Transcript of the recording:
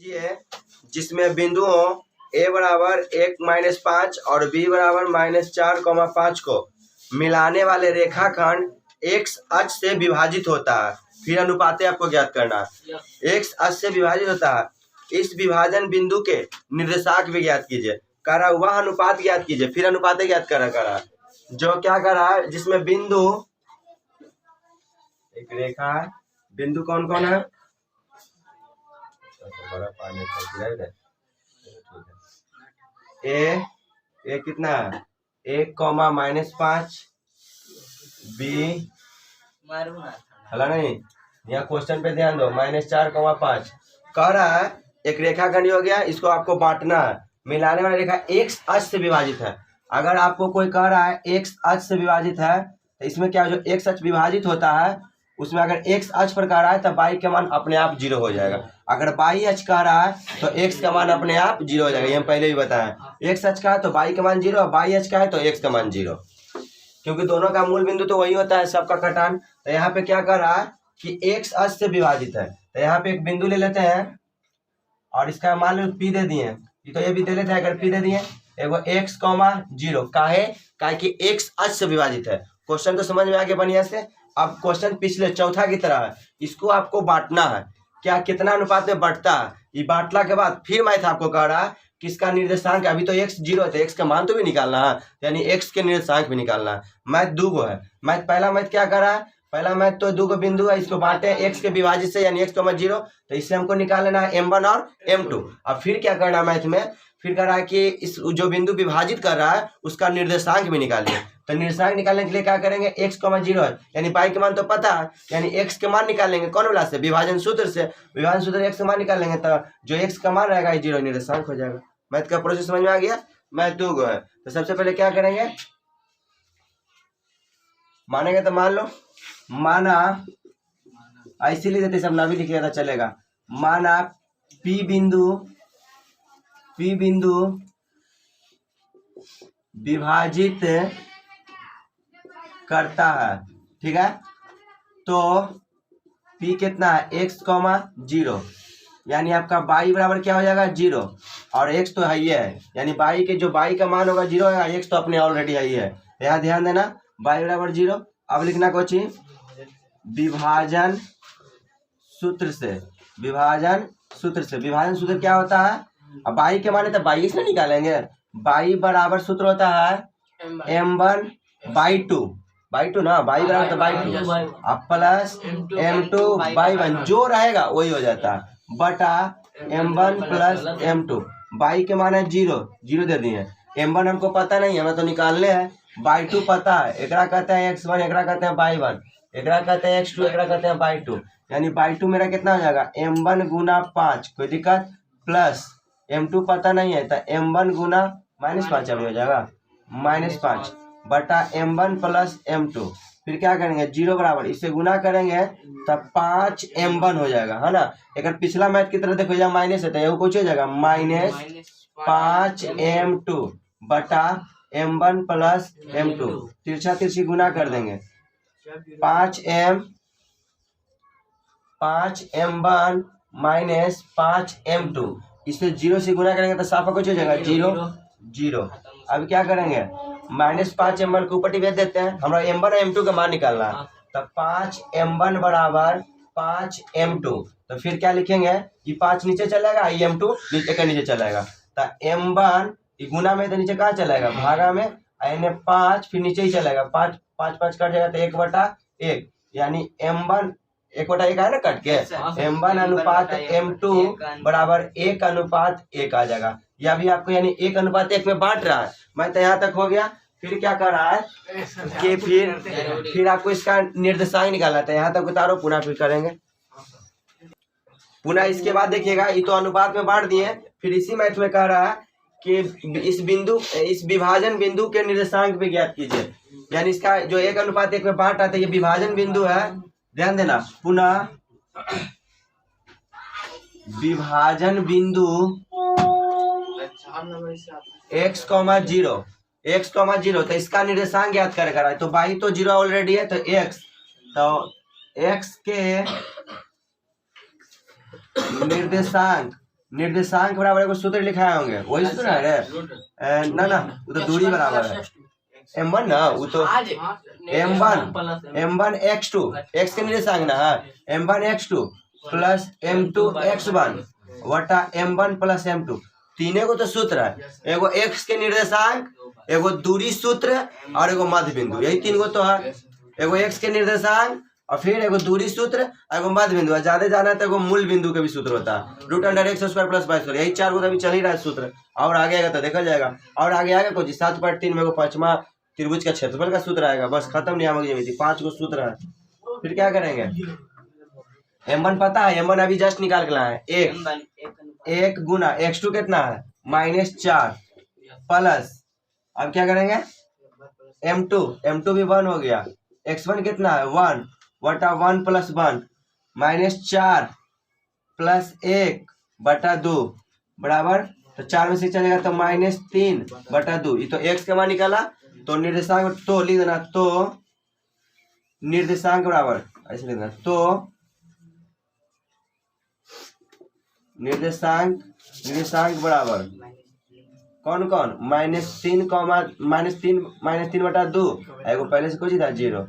कीजिए जिसमें बिंदुओं a बराबर 1-5 और b बराबर -4, 5 को मिलाने वाले रेखाखंड x अक्ष से विभाजित होता है। फिर अनुपाते आपको ज्ञात करना है। x अक्ष से विभाजित होता है। इस विभाजन बिंदु के निर्देशांक भी ज्ञात कीजिए। कह रहा वह अनुपात ज्ञात कीजिए, फिर अनुपाते ज्ञात कर रहा है। जो क्या कर रहा है, जिसमें बिंदु एक रेखा है, बिंदु कौन कौन है? बड़ा पानी ए कितना है? 1, -5 बी हला नहीं, यहाँ क्वेश्चन पे ध्यान दो। -4, 5 कह रहा है एक रेखाखंड हो गया, इसको आपको बांटना है। मिलाने वाला रेखा x अक्ष से विभाजित है। अगर आपको कोई कह रहा है x अक्ष से विभाजित है तो इसमें क्या, जो x अक्ष विभाजित होता है उसमें अगर x अक्ष पर कह रहा है तो y का मान अपने आप 0 हो जाएगा। अगर y अक्ष कह रहा है तो x का मान अपने आप 0 हो जाएगा। ये हम पहले भी बताया। x अक्ष का है तो y का मान 0, और y अक्ष का है तो x का मान 0, क्योंकि दोनों का मूल बिंदु तो वही होता है, सबका कटान। तो यहाँ पे क्या कर रहा है कि x अक्ष से विभाजित है। तो यहाँ पे एक बिंदु ले लेते हैं और इसका मान लो p दे दिए, तो ये भी दे लेते हैं। अगर p दे दिए एगो x, 0 काहे कि x अक्ष से विभाजित है। क्वेश्चन तो समझ में आ गया बढ़िया से। अब क्वेश्चन पिछले चौथा की तरह है, इसको आपको बांटना है। क्या कितना अनुपात में बढ़ता है, ये बांटला के बाद फिर मैथ आपको कह रहा है कि इसका निर्देशांक, अभी तो x 0 है तो x का मान तो भी निकालना है, यानी x के निर्देशांक भी निकालना है। मैथ 2 गो है। मैथ पहला मैथ क्या कर रहा है, पहला मैथ तो 2 गो बिंदु है, इसको बांटे x के विभाजित से, यानी x, 0, तो इससे हमको निकाल लेना है m1 और m2। अब फिर क्या करना है मैथ में, फिर कह रहा है कि इस जो बिंदु विभाजित कर रहा है उसका निर्देशांक भी निकालिए। तो निर्देशांक निकालने के लिए क्या करेंगे, x, 0 है, यानी y के मान तो पता है, यानी x के मान निकालेंगे कौन वाला से, विभाजन सूत्र से। विभाजन सूत्र x के मान निकालेंगे तो जो x का मान रहेगा 0 निर्देशांक हो जाएगा। मैथ का प्रोसेस समझ में आ गया। मैथ 2 गो है। तो सबसे पहले क्या करेंगे, मानेंगे तो मान लो, माना ऐसे लिख देते, सब ना भी लिखिएगा तो चलेगा। माना p बिंदु विभाजित करता है, ठीक है। तो p कितना है, x, 0, यानी आपका y बराबर क्या हो जाएगा 0, और x तो है ही है, यानी y के जो y का मान होगा 0 है, x तो अपने ऑलरेडी है ही है। यहाँ ध्यान देना, y बराबर 0। अब लिखना कुछ विभाजन सूत्र से। विभाजन सूत्र क्या होता है, अब y के माने तो y से निकालेंगे। y बराबर सूत्र होता है m1/2 ना, y बराबर तो y2 अब प्लस m2/1, जो रहेगा वही हो जाता है, बटा m1 प्लस m2। y के मान है 0 दे दिए। m1 हमको पता नहीं, हमें तो निकालने हैं। y2 पता है, एकरा कहते हैं x1, एकरा कहते हैं y1, एकरा कहते हैं x2, एकरा कहते हैं y2, यानी y2 मेरा कितना हो जाएगा m1 गुना 5, कोई दिक्कत, प्लस m2 पता नहीं है तो m1 गुना -5 अभी हो जाएगा, -5 बटा m1 प्लस m2। फिर क्या करेंगे, 0 बराबर, इससे गुना करेंगे तब 5m1 हो जाएगा, है ना। अगर पिछला मैथ की तरह देखो, यहाँ माइनस है तो ये कुछ हो जाएगा -5m2 बटा m1 प्लस m2। तिरछा तिरछी गुना कर देंगे, 5m1 माइनस 5m2, इसे 0 से गुना करेंगे तो साफा कुछ हो जाएगा 0। अब क्या करेंगे, -5m1 को ऊपर डिवाइड देते हैं, हमारा m1 और m2 का मान निकालना है। तब 5m1 बराबर 5m2, तो फिर क्या लिखेंगे, ये 5 नीचे चलेगा, ये m2 नीचे चलेगा। तो m1 गुना में तो नीचे कहाँ चलेगा, भागा में, यानी 5 फिर नीचे ही चलेगा, 5 कट जाएगा तो 1/1, यानी m1 1/1 है ना कट के, m1 अनुपात m2 बराबर 1:1 आ जाएगा। यह भी आपको यानी 1:1 में बांट रहा है। मैं तो यहाँ तक हो गया। फिर क्या कर रहा है कि फिर आपको इसका निर्देशांक निकालना था। यहाँ तक उतारो, पुनः फिर करेंगे। पुनः इसके बाद देखिएगा, ये तो अनुपात में बांट दिए। फिर इसी मैथ में कह रहा है कि इस विभाजन बिंदु के निर्देशांक भी ज्ञात कीजिए, यानी इसका जो 1:1 में बांट रहा था, ये विभाजन बिंदु है, ध्यान देना। पुनः विभाजन बिंदु x, 0 तो इसका निर्देशांक ज्ञात करेगा। तो y तो 0 ऑलरेडी है, तो x के निर्देशांक निर्देशांक बराबर एगो सूत्र लिखाए होंगे, वही सूत्र है रे? ना ना, वो तो दूरी बराबर है m1 ना, वो तो m1 x2 x के निर्देशांक ना m1 x2 plus m2 x1 वटा m1 प्लस m2, तीनों को तो सूत्र है, एगो x के निर्देशांक, एगो दूरी सूत्र और एगो मध्य बिंदु, यही तीन गो तो है। एगो x के निर्देशांक और फिर एगो दूरी सूत्र, एगो मध्य बिंदु, ज्यादा जाना है तो एगो मूल बिंदु के भी सूत्र होता है, √x² प्लस y², यही चार गो तो अभी चल ही रहा है सूत्र। और आगे आएगा तो देखा जाएगा, और आगे आएगा कुछ 7/3 में एगो पांचवा त्रिभुज का क्षेत्रफल का सूत्र आएगा, बस खत्म नियामक ज्यामिति, 5 गो सूत्र है। फिर क्या करेंगे, m1 पता है, m1 अभी जस्ट निकाल के लाए हैं, एक गुना x2 कितना है -4 प्लस, अब क्या करेंगे m2 भी 1 हो गया, x1 कितना है 1 वटा 1 प्लस 1 -4 प्लस 1/2 बराबर, तो 4 में से चलेगा तो -3/2, ये तो x का मान निकाला, तो निर्देशांक तो लिख देना, तो निर्देशांक बराबर ऐसे लिख देना, तो निर्देशांक बराबर कौन कौन -3 -3/2, एगो पहले से कुछ था 0,